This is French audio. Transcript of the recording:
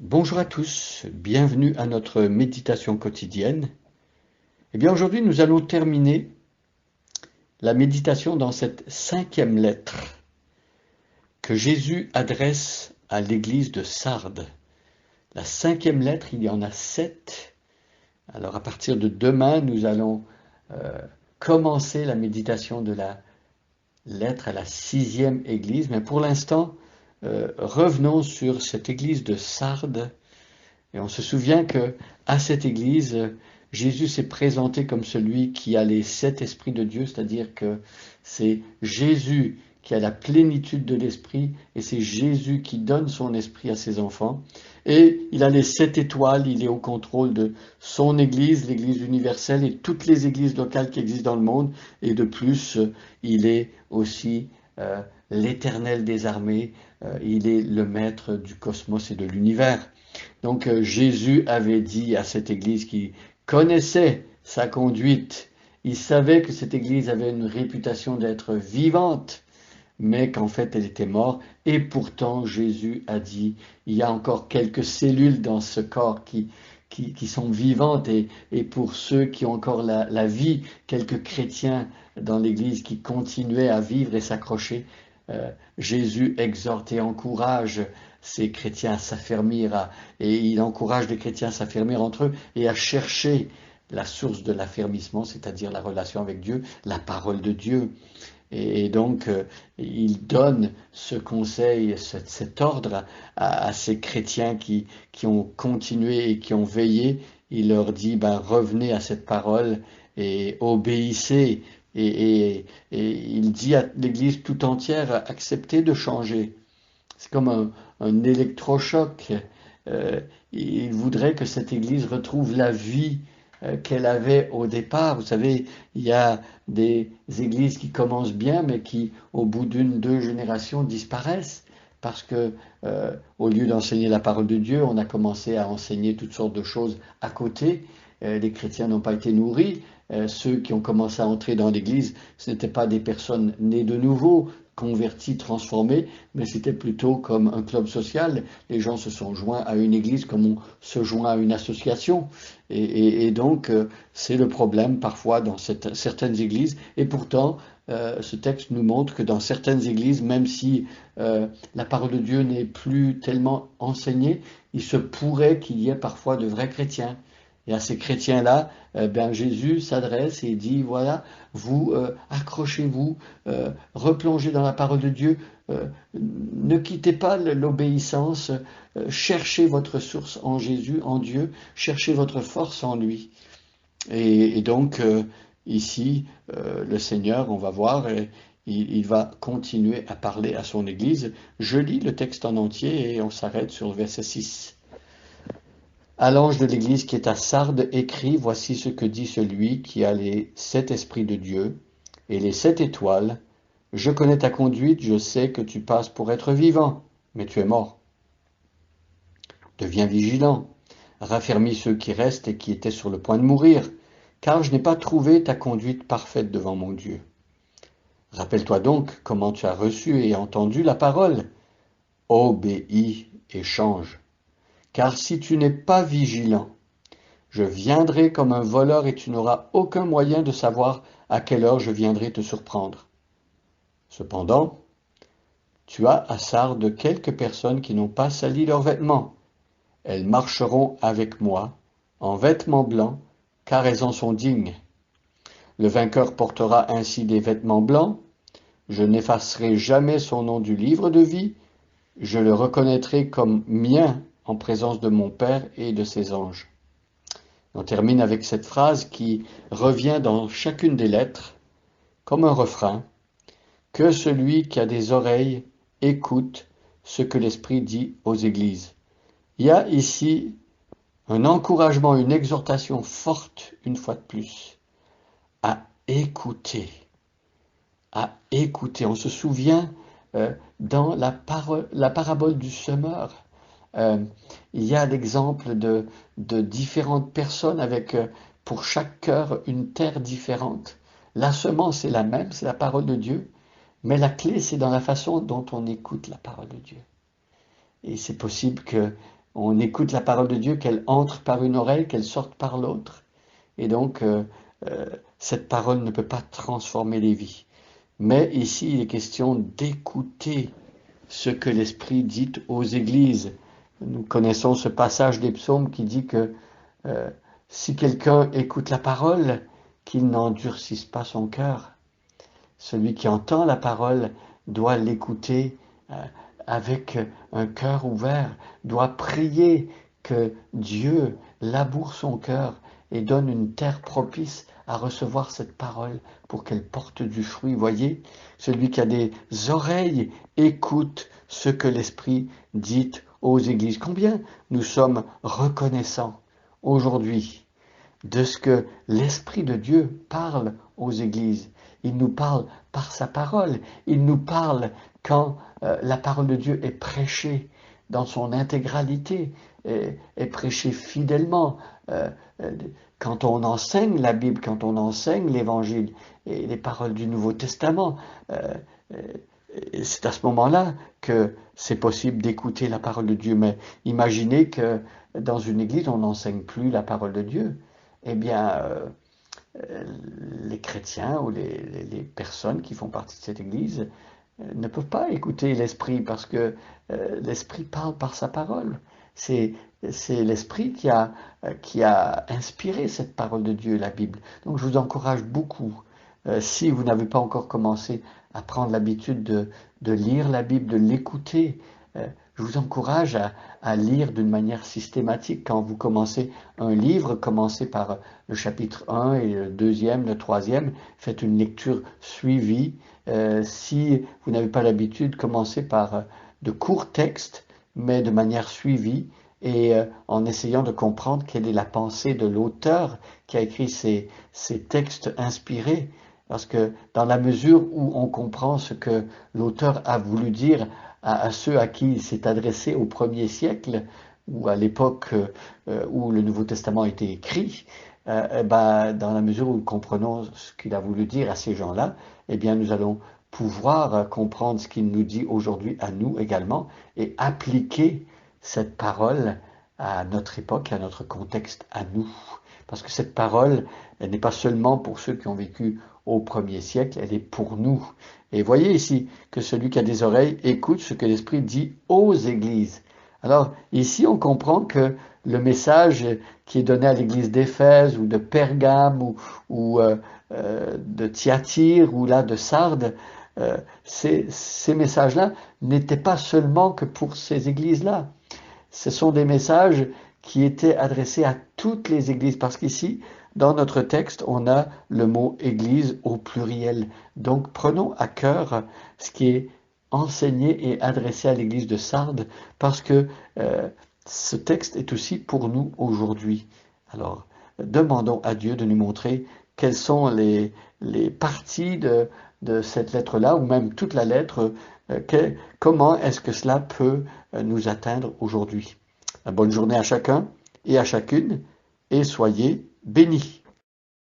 Bonjour à tous, bienvenue à notre méditation quotidienne. Eh bien aujourd'hui nous allons terminer la méditation dans cette 5e lettre que Jésus adresse à l'église de Sardes. La 5e lettre, il y en a 7. Alors à partir de demain nous allons commencer la méditation de la lettre à la 6e église. Mais pour l'instant, revenons sur cette église de Sardes. Et on se souvient que à cette église, Jésus s'est présenté comme celui qui a les 7 esprits de Dieu, c'est-à-dire que c'est Jésus qui a la plénitude de l'esprit et c'est Jésus qui donne son esprit à ses enfants. Et il a les 7 étoiles, il est au contrôle de son église, l'église universelle et toutes les églises locales qui existent dans le monde. Et de plus, il est aussi l'éternel des armées, il est le maître du cosmos et de l'univers. Donc Jésus avait dit à cette église qui connaissait sa conduite, il savait que cette église avait une réputation d'être vivante, mais qu'en fait elle était morte. Et pourtant Jésus a dit, il y a encore quelques cellules dans ce corps qui sont vivantes, et pour ceux qui ont encore la vie, quelques chrétiens dans l'église qui continuaient à vivre et s'accrocher. Jésus exhorte et encourage ces chrétiens à s'affermir, et il encourage les chrétiens à s'affermir entre eux et à chercher la source de l'affermissement, c'est-à-dire la relation avec Dieu, la parole de Dieu. Et donc, il donne ce conseil, cet ordre à ces chrétiens qui ont continué et qui ont veillé. Il leur dit, revenez à cette parole et obéissez. Et il dit à l'Église tout entière, acceptez de changer. C'est comme un électrochoc. Il voudrait que cette Église retrouve la vie qu'elle avait au départ. Vous savez, il y a des églises qui commencent bien, mais qui, au bout d'une, 2 générations, disparaissent. Parce que, au lieu d'enseigner la parole de Dieu, on a commencé à enseigner toutes sortes de choses à côté. Les chrétiens n'ont pas été nourris. Ceux qui ont commencé à entrer dans l'église, ce n'étaient pas des personnes nées de nouveau, convertis, transformés, mais c'était plutôt comme un club social. Les gens se sont joints à une église comme on se joint à une association. Et donc, c'est le problème parfois dans certaines églises. Et pourtant, ce texte nous montre que dans certaines églises, même si la parole de Dieu n'est plus tellement enseignée, il se pourrait qu'il y ait parfois de vrais chrétiens. Et à ces chrétiens-là, Jésus s'adresse et dit, voilà, vous accrochez-vous, replongez dans la parole de Dieu, ne quittez pas l'obéissance, cherchez votre source en Jésus, en Dieu, cherchez votre force en lui. Et donc, ici, le Seigneur, on va voir, il va continuer à parler à son Église. Je lis le texte en entier et on s'arrête sur le verset 6. À l'ange de l'église qui est à Sardes, écrit, voici ce que dit celui qui a les 7 esprits de Dieu et les 7 étoiles. Je connais ta conduite, je sais que tu passes pour être vivant, mais tu es mort. Deviens vigilant, raffermis ceux qui restent et qui étaient sur le point de mourir, car je n'ai pas trouvé ta conduite parfaite devant mon Dieu. Rappelle-toi donc comment tu as reçu et entendu la parole. Obéis et change. Car si tu n'es pas vigilant, je viendrai comme un voleur et tu n'auras aucun moyen de savoir à quelle heure je viendrai te surprendre. Cependant, tu as à Sardes quelques personnes qui n'ont pas sali leurs vêtements. Elles marcheront avec moi en vêtements blancs, car elles en sont dignes. Le vainqueur portera ainsi des vêtements blancs. Je n'effacerai jamais son nom du livre de vie. Je le reconnaîtrai comme mien en présence de mon Père et de ses anges. On termine avec cette phrase qui revient dans chacune des lettres, comme un refrain. Que celui qui a des oreilles écoute ce que l'Esprit dit aux églises. Il y a ici un encouragement, une exhortation forte, une fois de plus, à écouter. À écouter. On se souvient dans la parabole du semeur. Il y a l'exemple de différentes personnes avec pour chaque cœur une terre différente. La semence est la même, c'est la parole de Dieu, mais la clé c'est dans la façon dont on écoute la parole de Dieu. Et c'est possible que On écoute la parole de Dieu, qu'elle entre par une oreille, qu'elle sorte par l'autre. Et donc, cette parole ne peut pas transformer les vies. Mais ici, il est question d'écouter ce que l'Esprit dit aux églises. Nous connaissons ce passage des psaumes qui dit que euh, si quelqu'un écoute la parole, qu'il n'endurcisse pas son cœur. Celui qui entend la parole doit l'écouter avec un cœur ouvert, doit prier que Dieu laboure son cœur et donne une terre propice à recevoir cette parole pour qu'elle porte du fruit. Voyez, celui qui a des oreilles écoute ce que l'Esprit dit aux églises. Combien nous sommes reconnaissants aujourd'hui de ce que l'Esprit de Dieu parle aux églises. Il nous parle par sa parole. Il nous parle quand la parole de Dieu est prêchée dans son intégralité, est prêchée fidèlement. Quand on enseigne la Bible, quand on enseigne l'Évangile et les paroles du Nouveau Testament, c'est à ce moment-là que c'est possible d'écouter la parole de Dieu. Mais imaginez que dans une église, on n'enseigne plus la parole de Dieu. Eh bien, les chrétiens ou les personnes qui font partie de cette église ne peuvent pas écouter l'Esprit parce que l'Esprit parle par sa parole. C'est l'Esprit qui a inspiré cette parole de Dieu, la Bible. Donc je vous encourage beaucoup, si vous n'avez pas encore commencé à prendre l'habitude de lire la Bible, de l'écouter, je vous encourage à lire d'une manière systématique. Quand vous commencez un livre, commencez par le chapitre 1 et le deuxième, le troisième. Faites une lecture suivie. Si vous n'avez pas l'habitude, commencez par de courts textes, mais de manière suivie et en essayant de comprendre quelle est la pensée de l'auteur qui a écrit ces textes inspirés. Parce que dans la mesure où on comprend ce que l'auteur a voulu dire à ceux à qui il s'est adressé au 1er siècle, ou à l'époque où le Nouveau Testament a été écrit, dans la mesure où nous comprenons ce qu'il a voulu dire à ces gens-là, eh bien nous allons pouvoir comprendre ce qu'il nous dit aujourd'hui à nous également et appliquer cette parole à notre époque, à notre contexte, à nous. Parce que cette parole, elle n'est pas seulement pour ceux qui ont vécu au 1er siècle, elle est pour nous. Et voyez ici que celui qui a des oreilles écoute ce que l'Esprit dit aux églises. Alors ici, on comprend que le message qui est donné à l'église d'Éphèse ou de Pergame ou de Thyatire ou là de Sardes, ces messages-là n'étaient pas seulement que pour ces églises-là. Ce sont des messages qui étaient adressés à toutes les églises, parce qu'ici, dans notre texte, on a le mot église au pluriel. Donc prenons à cœur ce qui est enseigné et adressé à l'église de Sardes, parce que ce texte est aussi pour nous aujourd'hui. Alors, demandons à Dieu de nous montrer quelles sont les parties de cette lettre-là, ou même toute la lettre, comment est-ce que cela peut nous atteindre aujourd'hui. Bonne journée à chacun et à chacune, et soyez bénis.